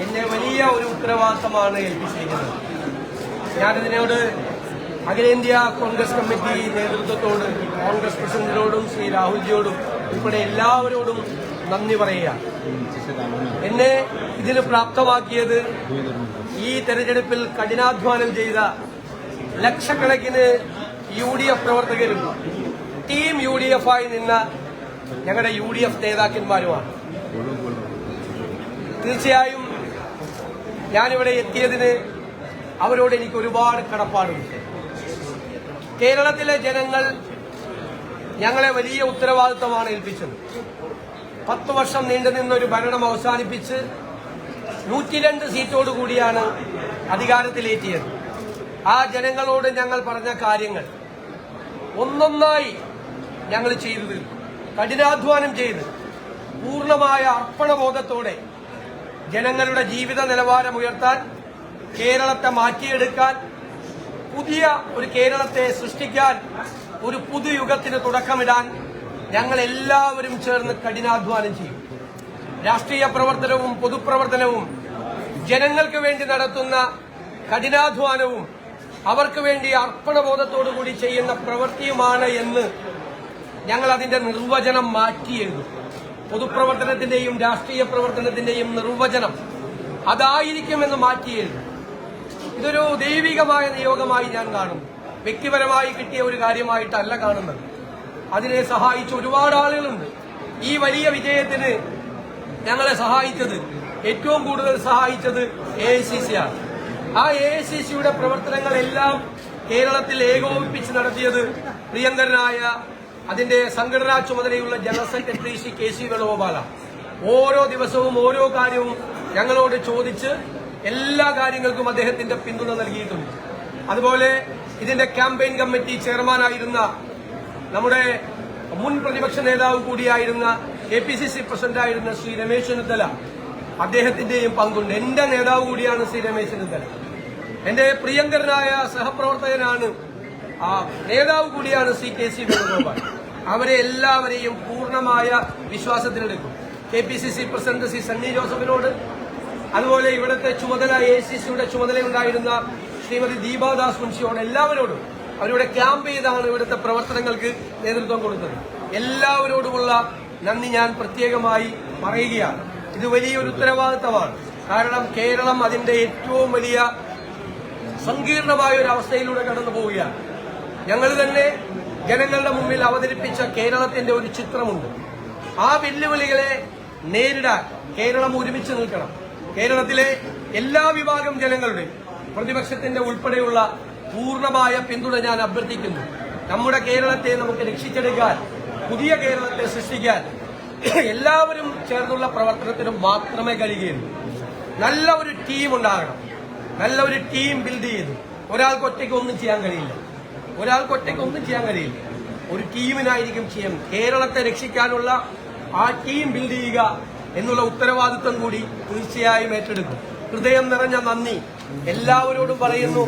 എന്നെ വലിയ ഒരു ഉത്തരവാദിത്തമാണ് ഏൽപ്പിച്ചിരിക്കുന്നത്. ഞാനിതിനോട് അഖിലേന്ത്യാ കോൺഗ്രസ് കമ്മിറ്റി നേതൃത്വത്തോട്, കോൺഗ്രസ് പ്രസിഡന്റിനോടും ശ്രീ രാഹുൽജിയോടും ഉൾപ്പെടെ എല്ലാവരോടും നന്ദി പറയുക. എന്നെ ഇതിന് പ്രാപ്തമാക്കിയത് ഈ തെരഞ്ഞെടുപ്പിൽ കഠിനാധ്വാനം ചെയ്ത ലക്ഷക്കണക്കിന് UDF പ്രവർത്തകരും ടീം UDF ആയി നിന്ന ഞങ്ങളുടെ UDF നേതാക്കന്മാരുമാണ്. തീർച്ചയായും ഞാനിവിടെ എത്തിയതിന് അവരോട് എനിക്ക് ഒരുപാട് കടപ്പാടുണ്ട്. കേരളത്തിലെ ജനങ്ങൾ ഞങ്ങളെ വലിയ ഉത്തരവാദിത്തമാണ് ഏൽപ്പിച്ചത്. 10 വർഷം നീണ്ടുനിന്നൊരു ഭരണം അവസാനിപ്പിച്ച് 102 സീറ്റോടുകൂടിയാണ് അധികാരത്തിലേറ്റിയത്. ആ ജനങ്ങളോട് ഞങ്ങൾ പറഞ്ഞ കാര്യങ്ങൾ ഒന്നൊന്നായി ഞങ്ങൾ ചെയ്തു തീർക്കും. കഠിനാധ്വാനം ചെയ്ത് പൂർണ്ണമായ അർപ്പണബോധത്തോടെ ജനങ്ങളുടെ ജീവിത നിലവാരം ഉയർത്താൻ, കേരളത്തെ മാറ്റിയെടുക്കാൻ, പുതിയ ഒരു കേരളത്തെ സൃഷ്ടിക്കാൻ, ഒരു പുതുയുഗത്തിന് തുടക്കമിടാൻ ഞങ്ങൾ എല്ലാവരും ചേർന്ന് കഠിനാധ്വാനം ചെയ്യും. രാഷ്ട്രീയ പ്രവർത്തനവും പൊതുപ്രവർത്തനവും ജനങ്ങൾക്ക് വേണ്ടി നടത്തുന്ന കഠിനാധ്വാനവും അവർക്ക് വേണ്ടി അർപ്പണബോധത്തോടുകൂടി ചെയ്യുന്ന പ്രവൃത്തിയുമാണ് എന്ന് ഞങ്ങൾ അതിന്റെ നിർവചനം മാറ്റിയെഴുതും. പൊതുപ്രവർത്തനത്തിന്റെയും രാഷ്ട്രീയ പ്രവർത്തനത്തിന്റെയും നിർവചനം അതായിരിക്കുമെന്ന് മാറ്റിയെഴുതും. ഇതൊരു ദൈവികമായ നിയോഗമായി ഞാൻ കാണുന്നു. വ്യക്തിപരമായി കിട്ടിയ ഒരു കാര്യമായിട്ടല്ല കാണുന്നത്. അതിനെ സഹായിച്ച ഒരുപാട് ആളുകളുണ്ട്. ഈ വലിയ വിജയത്തിന് ഞങ്ങളെ സഹായിച്ചത്, ഏറ്റവും കൂടുതൽ സഹായിച്ചത് AICC ആണ്. ആ AICCയുടെ പ്രവർത്തനങ്ങളെല്ലാം കേരളത്തിൽ ഏകോപിപ്പിച്ച് നടത്തിയത് പ്രിയങ്കരനായ അതിന്റെ സംഘടനാ ചുമതലയുള്ള ജനറൽ സെക്രട്ടറി ശ്രീ KC വേണുഗോപാലാണ്. ഓരോ ദിവസവും ഓരോ കാര്യവും ഞങ്ങളോട് ചോദിച്ച് എല്ലാ കാര്യങ്ങൾക്കും അദ്ദേഹത്തിന്റെ പിന്തുണ നൽകിയിട്ടുണ്ട്. അതുപോലെ ഇതിന്റെ ക്യാമ്പയിൻ കമ്മിറ്റി ചെയർമാനായിരുന്ന നമ്മുടെ മുൻ പ്രതിപക്ഷ നേതാവ് കൂടിയായിരുന്ന KPCC പ്രസിഡന്റായിരുന്ന ശ്രീ രമേശ് ചെന്നിത്തല, അദ്ദേഹത്തിന്റെയും പങ്കുണ്ട്. എന്റെ നേതാവ് കൂടിയാണ് ശ്രീ രമേശ് ചെന്നിത്തല. എന്റെ പ്രിയങ്കരനായ സഹപ്രവർത്തകനാണ്, നേതാവ് കൂടിയാണ് ശ്രീ KC വേണുഗോപാൽ. അവരെ എല്ലാവരെയും പൂർണ്ണമായ വിശ്വാസത്തിലെടുക്കും. KPCC പ്രസിഡന്റ് ശ്രീ സണ്ണി ജോസഫിനോട്, അതുപോലെ ഇവിടുത്തെ ചുമതല AICCയുടെ ചുമതലയുണ്ടായിരുന്ന ശ്രീമതി ദീപാദാസ് മുൻഷിയോട്, എല്ലാവരോടും അവരുടെ ക്യാമ്പ് ചെയ്താണ് ഇവിടുത്തെ പ്രവർത്തനങ്ങൾക്ക് നേതൃത്വം കൊടുത്തത്. എല്ലാവരോടുമുള്ള നന്ദി ഞാൻ പ്രത്യേകമായി പറയുകയാണ്. ഇത് വലിയൊരു ഉത്തരവാദിത്തമാണ്. കാരണം കേരളം അതിന്റെ ഏറ്റവും വലിയ സങ്കീർണമായ ഒരു അവസ്ഥയിലൂടെ കടന്നു പോവുകയാണ്. ഞങ്ങൾ തന്നെ ജനങ്ങളുടെ മുമ്പിൽ അവതരിപ്പിച്ച കേരളത്തിന്റെ ഒരു ചിത്രമുണ്ട്. ആ വെല്ലുവിളികളെ നേരിടാൻ കേരളം ഒരുമിച്ച് നിൽക്കണം. കേരളത്തിലെ എല്ലാ വിഭാഗം ജനങ്ങളുടെയും, പ്രതിപക്ഷത്തിന്റെ ഉൾപ്പെടെയുള്ള പൂർണ്ണമായ പിന്തുണ ഞാൻ അഭ്യർത്ഥിക്കുന്നു. നമ്മുടെ കേരളത്തെ നമുക്ക് രക്ഷിച്ചെടുക്കാൻ, പുതിയ കേരളത്തെ സൃഷ്ടിക്കാൻ എല്ലാവരും ചേർന്നുള്ള പ്രവർത്തനത്തിന് മാത്രമേ കഴിയുകയുള്ളൂ. നല്ല ഒരു ടീം ഉണ്ടാകണം. നല്ല ഒരു ടീം ബിൽഡ് ചെയ്ത് ഒരാൾക്ക് ഒറ്റയ്ക്ക് ഒന്നും ചെയ്യാൻ കഴിയില്ല. ഒരു ടീമിനായിരിക്കും ചെയ്യാൻ. കേരളത്തെ രക്ഷിക്കാനുള്ള ആ ടീം ബിൽഡ് ചെയ്യുക എന്നുള്ള ഉത്തരവാദിത്വം കൂടി തീർച്ചയായും ഏറ്റെടുക്കും. ഹൃദയം നിറഞ്ഞ നന്ദി എല്ലാവരോടും പറയുന്നു.